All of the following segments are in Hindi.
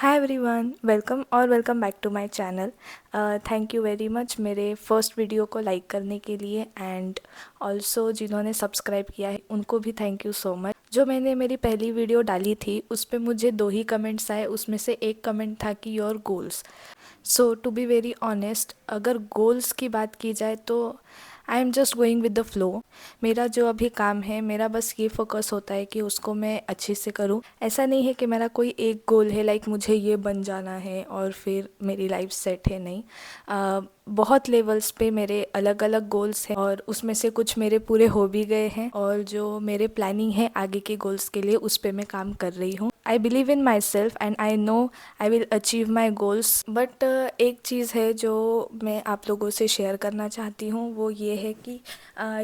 Hi everyone, welcome back to my channel. Thank you very much मेरे फर्स्ट वीडियो को लाइक करने के लिए एंड ऑल्सो जिन्होंने सब्सक्राइब किया है उनको भी थैंक यू सो मच। जो मैंने मेरी पहली वीडियो डाली थी उस पर मुझे 2 ही कमेंट्स आए, उसमें से एक कमेंट था कि your goals. So to be very honest, अगर गोल्स की बात की जाए तो I am just going with the flow. मेरा जो अभी काम है, मेरा बस ये फोकस होता है कि उसको मैं अच्छे से करूँ। ऐसा नहीं है कि मेरा कोई एक गोल है लाइक मुझे ये बन जाना है और फिर मेरी लाइफ सेट है, नहीं। बहुत लेवल्स पे मेरे अलग अलग गोल्स हैं और उसमें से कुछ मेरे पूरे हो भी गए हैं और जो मेरे प्लानिंग है आगे के गोल्स के लिए उस पर मैं काम कर रही हूँ। I believe in my self and I know I will achieve my goals. But एक चीज़ है जो मैं आप लोगों से शेयर करना चाहती हूँ, वो ये है कि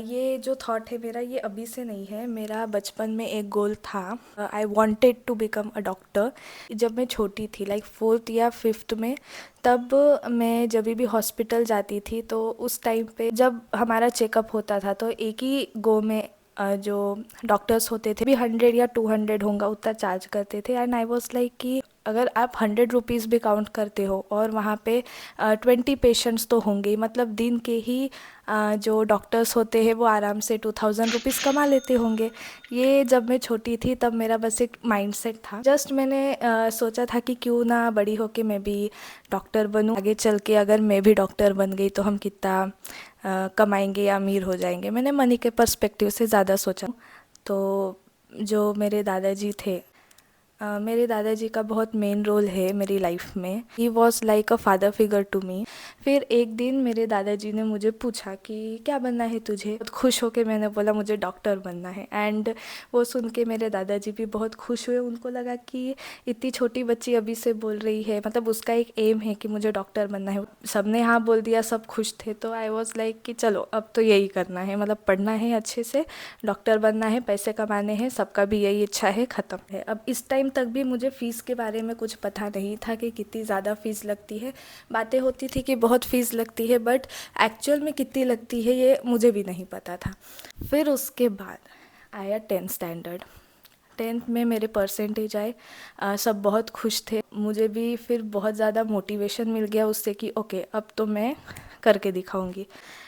ये जो थॉट है मेरा, ये अभी से नहीं है। मेरा बचपन में एक गोल था, I wanted to become a doctor. जब मैं छोटी थी लाइक 4th या 5th में, तब मैं जब भी हॉस्पिटल जाती थी तो उस टाइम पे जब हमारा चेकअप होता था तो एक ही गो में जो डॉक्टर्स होते थे भी 100 या 200 होगा उतना चार्ज करते थे। एंड आई वॉज लाइक कि अगर आप 100 रुपीज़ भी काउंट करते हो और वहाँ पे 20 पेशेंट्स तो होंगे, मतलब दिन के ही जो डॉक्टर्स होते हैं वो आराम से 2000 रुपीज़ कमा लेते होंगे। ये जब मैं छोटी थी तब मेरा बस एक माइंडसेट था। जस्ट मैंने सोचा था कि क्यों ना बड़ी होके मैं भी डॉक्टर बनूं। आगे चल के अगर मैं भी डॉक्टर बन गई तो हम कितना कमाएंगे या अमीर हो जाएंगे। मैंने मनी के पर्सपेक्टिव से ज़्यादा सोचा। तो जो मेरे दादाजी थे, मेरे दादाजी का बहुत मेन रोल है मेरी लाइफ में। He was like a father figure to me. फिर एक दिन मेरे दादाजी ने मुझे पूछा कि क्या बनना है तुझे। बहुत खुश होकर मैंने बोला मुझे डॉक्टर बनना है। एंड वो सुन के मेरे दादाजी भी बहुत खुश हुए। उनको लगा कि इतनी छोटी बच्ची अभी से बोल रही है, मतलब उसका एक एम है कि मुझे डॉक्टर बनना है। सबने हाँ बोल दिया, सब खुश थे। तो आई वॉज लाइक कि चलो अब तो यही करना है, मतलब पढ़ना है अच्छे से, डॉक्टर बनना है, पैसे कमाने हैं, सबका भी यही इच्छा है, ख़त्म है। अब इस टाइम तक भी मुझे फ़ीस के बारे में कुछ पता नहीं था कि कितनी ज़्यादा फ़ीस लगती है। बातें होती थी कि बहुत फ़ीस लगती है, बट एक्चुअल में कितनी लगती है ये मुझे भी नहीं पता था। फिर उसके बाद आया 10th स्टैंडर्ड। 10th में मेरे परसेंटेज आए, सब बहुत खुश थे। मुझे भी फिर बहुत ज़्यादा मोटिवेशन मिल गया उससे कि ओके अब तो मैं करके दिखाऊंगी।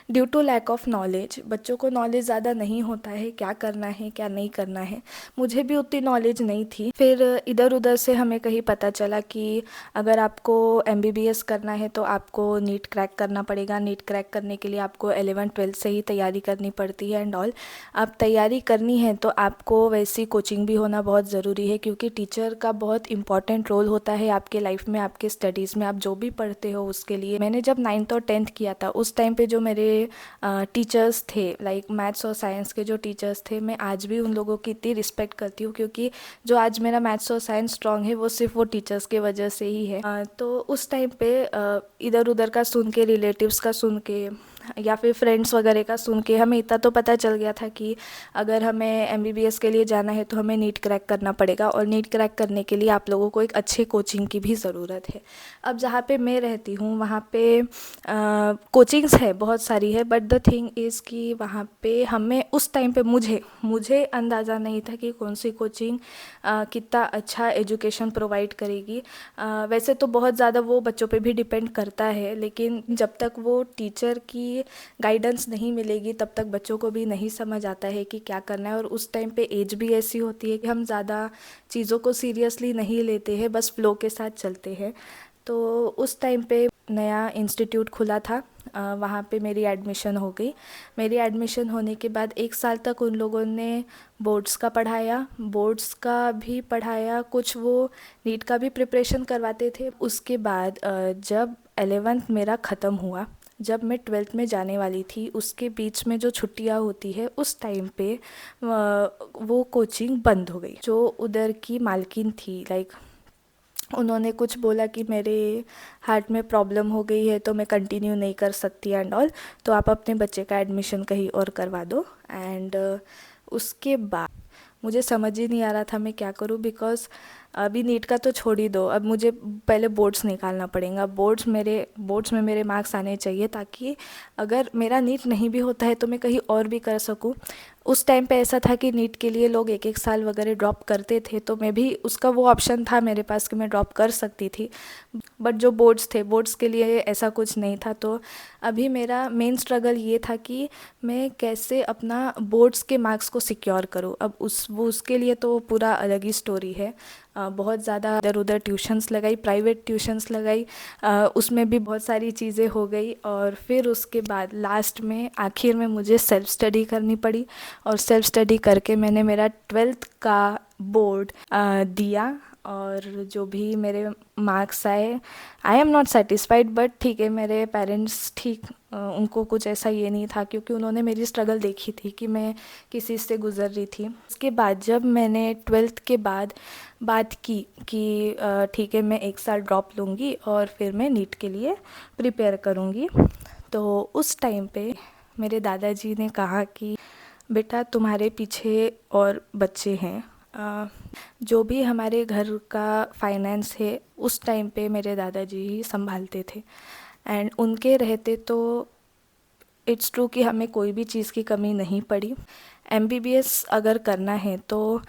Due to lack of knowledge, बच्चों को नॉलेज ज़्यादा नहीं होता है क्या करना है क्या नहीं करना है। मुझे भी उतनी नॉलेज नहीं थी। फिर इधर उधर से हमें कहीं पता चला कि अगर आपको MBBS करना है तो आपको नीट क्रैक करना पड़ेगा। नीट क्रैक करने के लिए आपको 11th-12th से ही तैयारी करनी पड़ती है एंड ऑल। अब तैयारी करनी है तो आपको वैसी कोचिंग भी होना बहुत ज़रूरी है, क्योंकि टीचर का बहुत इंपॉर्टेंट रोल होता है आपके लाइफ में, आपके स्टडीज़ में, आप जो भी पढ़ते हो उसके लिए। मैंने जब 9th और 10th किया था उस टाइम पे जो मेरे टीचर्स थे, लाइक मैथ्स और साइंस के जो टीचर्स थे, मैं आज भी उन लोगों की इतनी रिस्पेक्ट करती हूँ, क्योंकि जो आज मेरा मैथ्स और साइंस स्ट्रॉन्ग है वो सिर्फ वो टीचर्स के वजह से ही है। तो उस टाइम पे इधर उधर का सुन के, रिलेटिव्स का सुन के या फिर फ्रेंड्स वगैरह का सुन के हमें इतना तो पता चल गया था कि अगर हमें MBBS के लिए जाना है तो हमें नीट क्रैक करना पड़ेगा, और नीट क्रैक करने के लिए आप लोगों को एक अच्छे कोचिंग की भी ज़रूरत है। अब जहाँ पे मैं रहती हूँ वहाँ पे कोचिंग्स है, बहुत सारी है, बट द थिंग इज़ कि वहाँ पे हमें उस टाइम पे मुझे अंदाज़ा नहीं था कि कौन सी कोचिंग कितना अच्छा एजुकेशन प्रोवाइड करेगी। वैसे तो बहुत ज़्यादा वो बच्चों पे भी डिपेंड करता है, लेकिन जब तक वो टीचर की गाइडेंस नहीं मिलेगी तब तक बच्चों को भी नहीं समझ आता है कि क्या करना है। और उस टाइम पे एज भी ऐसी होती है कि हम ज़्यादा चीज़ों को सीरियसली नहीं लेते हैं, बस फ्लो के साथ चलते हैं। तो उस टाइम पे नया इंस्टीट्यूट खुला था, वहाँ पे मेरी एडमिशन हो गई। मेरी एडमिशन होने के बाद 1 साल तक उन लोगों ने बोर्ड्स का पढ़ाया, बोर्ड्स का भी पढ़ाया, कुछ वो नीट का भी प्रिपरेशन करवाते थे। उसके बाद जब 11th मेरा ख़त्म हुआ, जब मैं 12th में जाने वाली थी, उसके बीच में जो छुट्टियां होती है उस टाइम पे वो कोचिंग बंद हो गई। जो उधर की मालकिन थी, लाइक उन्होंने कुछ बोला कि मेरे हार्ट में प्रॉब्लम हो गई है तो मैं कंटिन्यू नहीं कर सकती एंड ऑल, तो आप अपने बच्चे का एडमिशन कहीं और करवा दो। एंड उसके बाद मुझे समझ ही नहीं आ रहा था मैं क्या करूं, बिकॉज़ अभी नीट का तो छोड़ ही दो, अब मुझे पहले बोर्ड्स निकालना पड़ेगा। बोर्ड्स में मेरे मार्क्स आने चाहिए ताकि अगर मेरा नीट नहीं भी होता है तो मैं कहीं और भी कर सकूं। उस टाइम पे ऐसा था कि नीट के लिए लोग एक एक साल वगैरह ड्रॉप करते थे, तो मैं भी उसका वो ऑप्शन था मेरे पास कि मैं ड्रॉप कर सकती थी। बट जो बोर्ड्स थे, बोर्ड्स के लिए ऐसा कुछ नहीं था। तो अभी मेरा मेन स्ट्रगल ये था कि मैं कैसे अपना बोर्ड्स के मार्क्स को सिक्योर करूँ। अब उसके लिए तो पूरा अलग ही स्टोरी है। बहुत ज़्यादा इधर उधर ट्यूशन्स लगाई, प्राइवेट ट्यूशन्स लगाई, उसमें भी बहुत सारी चीज़ें हो गई। और फिर उसके बाद लास्ट में आखिर में मुझे सेल्फ स्टडी करनी पड़ी, और सेल्फ स्टडी करके मैंने मेरा 12th का बोर्ड दिया। और जो भी मेरे मार्क्स आए, I am not satisfied, but ठीक है, मेरे पेरेंट्स ठीक, उनको कुछ ऐसा ये नहीं था, क्योंकि उन्होंने मेरी स्ट्रगल देखी थी कि मैं किस चीज़ से गुज़र रही थी। उसके बाद जब मैंने 12th के बाद बात की कि ठीक है, मैं एक साल ड्रॉप लूँगी और फिर मैं नीट के लिए प्रिपेयर करूँगी, तो उस टाइम पे मेरे दादाजी ने कहा कि बेटा, तुम्हारे पीछे और बच्चे हैं। जो भी हमारे घर का फाइनेंस है उस टाइम पे मेरे दादाजी ही संभालते थे, एंड उनके रहते तो इट्स ट्रू कि हमें कोई भी चीज़ की कमी नहीं पड़ी। एमबीबीएस अगर करना है तो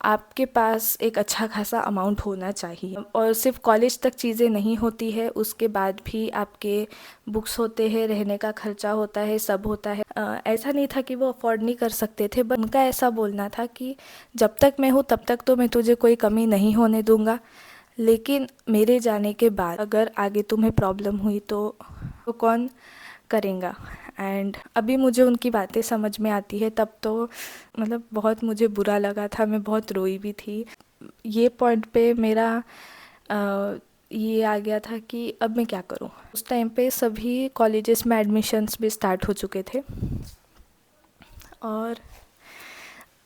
आपके पास एक अच्छा खासा अमाउंट होना चाहिए, और सिर्फ कॉलेज तक चीज़ें नहीं होती है, उसके बाद भी आपके बुक्स होते हैं, रहने का खर्चा होता है, सब होता है। ऐसा नहीं था कि वो अफोर्ड नहीं कर सकते थे, बट उनका ऐसा बोलना था कि जब तक मैं हूँ तब तक तो मैं तुझे कोई कमी नहीं होने दूंगा, लेकिन मेरे जाने के बाद अगर आगे तुम्हें प्रॉब्लम हुई तो कौन करेगा। एंड अभी मुझे उनकी बातें समझ में आती है, तब तो मतलब बहुत मुझे बुरा लगा था, मैं बहुत रोई भी थी। ये पॉइंट पे मेरा ये आ गया था कि अब मैं क्या करूं। उस टाइम पे सभी कॉलेजेस में एडमिशन्स भी स्टार्ट हो चुके थे, और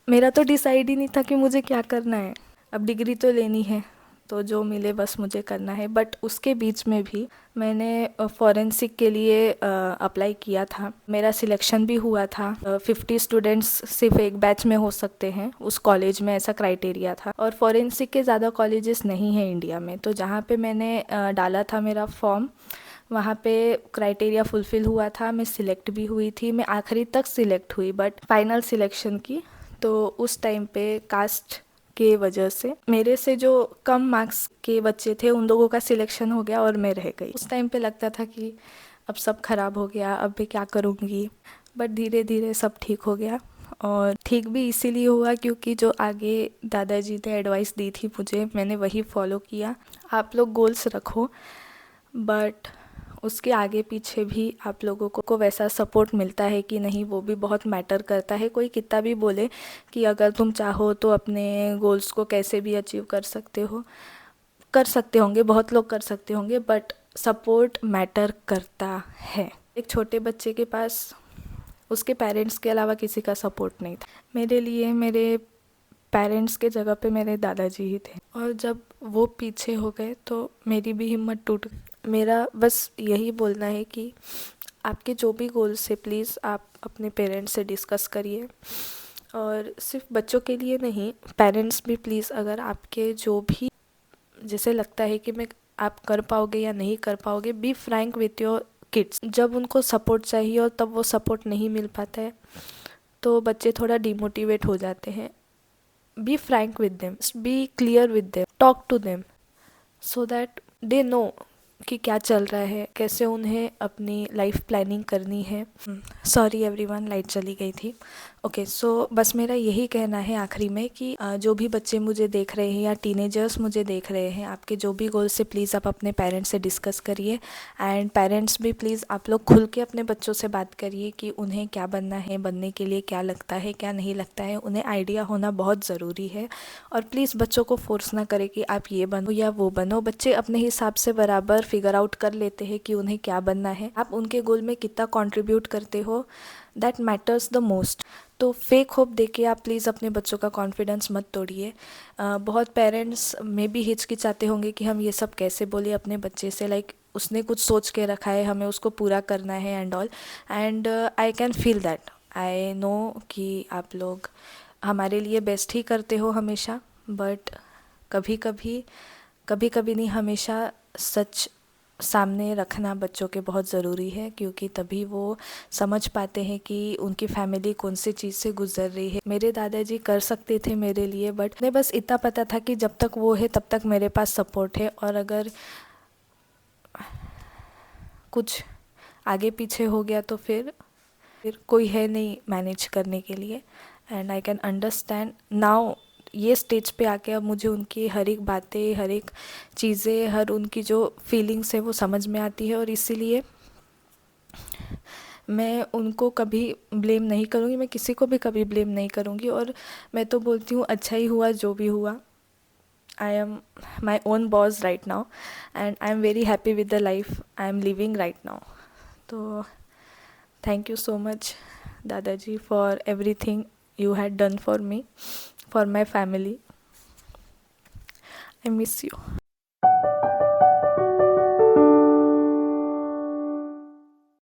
मेरा तो डिसाइड ही नहीं था कि मुझे क्या करना है। अब डिग्री तो लेनी है, तो जो मिले बस मुझे करना है। बट उसके बीच में भी मैंने फॉरेंसिक के लिए अप्लाई किया था, मेरा सिलेक्शन भी हुआ था। 50 स्टूडेंट्स सिर्फ एक बैच में हो सकते हैं उस कॉलेज में, ऐसा क्राइटेरिया था। और फॉरेंसिक के ज़्यादा कॉलेजेस नहीं हैं इंडिया में, तो जहाँ पे मैंने डाला था मेरा फॉर्म, वहाँ पे क्राइटेरिया फुलफ़िल हुआ था, मैं सिलेक्ट भी हुई थी, मैं आखिरी तक सिलेक्ट हुई, बट फाइनल सिलेक्शन की तो उस टाइम पे कास्ट के वजह से मेरे से जो कम मार्क्स के बच्चे थे उन लोगों का सिलेक्शन हो गया और मैं रह गई। उस टाइम पे लगता था कि अब सब खराब हो गया, अब मैं क्या करूँगी। बट धीरे धीरे सब ठीक हो गया, और ठीक भी इसीलिए हुआ क्योंकि जो आगे दादाजी ने एडवाइस दी थी मुझे, मैंने वही फॉलो किया। आप लोग गोल्स रखो, बट उसके आगे पीछे भी आप लोगों को वैसा सपोर्ट मिलता है कि नहीं, वो भी बहुत मैटर करता है। कोई कितना भी बोले कि अगर तुम चाहो तो अपने गोल्स को कैसे भी अचीव कर सकते हो, कर सकते होंगे, बहुत लोग कर सकते होंगे, बट सपोर्ट मैटर करता है। एक छोटे बच्चे के पास उसके पेरेंट्स के अलावा किसी का सपोर्ट नहीं था। मेरे लिए मेरे पेरेंट्स के जगह पे मेरे दादाजी ही थे, और जब वो पीछे हो गए तो मेरी भी हिम्मत टूट गई। मेरा बस यही बोलना है कि आपके जो भी गोल्स है, प्लीज़ आप अपने पेरेंट्स से डिस्कस करिए। और सिर्फ बच्चों के लिए नहीं, पेरेंट्स भी प्लीज़, अगर आपके जो भी जैसे लगता है कि मैं आप कर पाओगे या नहीं कर पाओगे, be frank with your kids. जब उनको सपोर्ट चाहिए और तब वो सपोर्ट नहीं मिल पाता है तो बच्चे थोड़ा डिमोटिवेट हो जाते हैं। Be frank with them, be clear with them, talk to them so that they know कि क्या चल रहा है, कैसे उन्हें अपनी लाइफ प्लानिंग करनी है। सॉरी एवरीवन, लाइट चली गई थी। ओके, सो बस मेरा यही कहना है आखिरी में कि जो भी बच्चे मुझे देख रहे हैं या टीनेजर्स मुझे देख रहे हैं, आपके जो भी गोल्स है प्लीज़ आप अपने पेरेंट्स से डिस्कस करिए। एंड पेरेंट्स भी प्लीज़ आप लोग खुल के अपने बच्चों से बात करिए कि उन्हें क्या बनना है, बनने के लिए क्या लगता है, क्या नहीं लगता है। उन्हें आइडिया होना बहुत ज़रूरी है, और प्लीज़ बच्चों को फोर्स ना करें कि आप ये बनो या वो बनो। बच्चे अपने हिसाब से बराबर फिगर आउट कर लेते हैं कि उन्हें क्या बनना है। आप उनके गोल में कितना कंट्रीब्यूट करते हो, दैट मैटर्स द मोस्ट। तो फेक होप देके आप प्लीज़ अपने बच्चों का कॉन्फिडेंस मत तोड़िए। बहुत पेरेंट्स में भी हिचकिचाते होंगे कि हम ये सब कैसे बोले अपने बच्चे से, लाइक उसने कुछ सोच के रखा है, हमें उसको पूरा करना है and all. And I can feel that, I know कि आप लोग हमारे लिए बेस्ट ही करते हो हमेशा, बट कभी कभी नहीं, हमेशा सच सामने रखना बच्चों के बहुत ज़रूरी है, क्योंकि तभी वो समझ पाते हैं कि उनकी फैमिली कौन सी चीज़ से गुजर रही है। मेरे दादाजी कर सकते थे मेरे लिए, बट उन्हें बस इतना पता था कि जब तक वो है तब तक मेरे पास सपोर्ट है, और अगर कुछ आगे पीछे हो गया तो फिर कोई है नहीं मैनेज करने के लिए। And I can understand now, ये स्टेज पे आके अब मुझे उनकी हर एक बातें, हर एक चीज़ें, हर उनकी जो फीलिंग्स है वो समझ में आती है, और इसीलिए मैं उनको कभी ब्लेम नहीं करूँगी, मैं किसी को भी कभी ब्लेम नहीं करूँगी। और मैं तो बोलती हूँ अच्छा ही हुआ जो भी हुआ। I am my own boss right now, and I am very happy with the life I am living right now. तो thank you so much, Dadaji, for everything you had done for me, for my family. I miss you.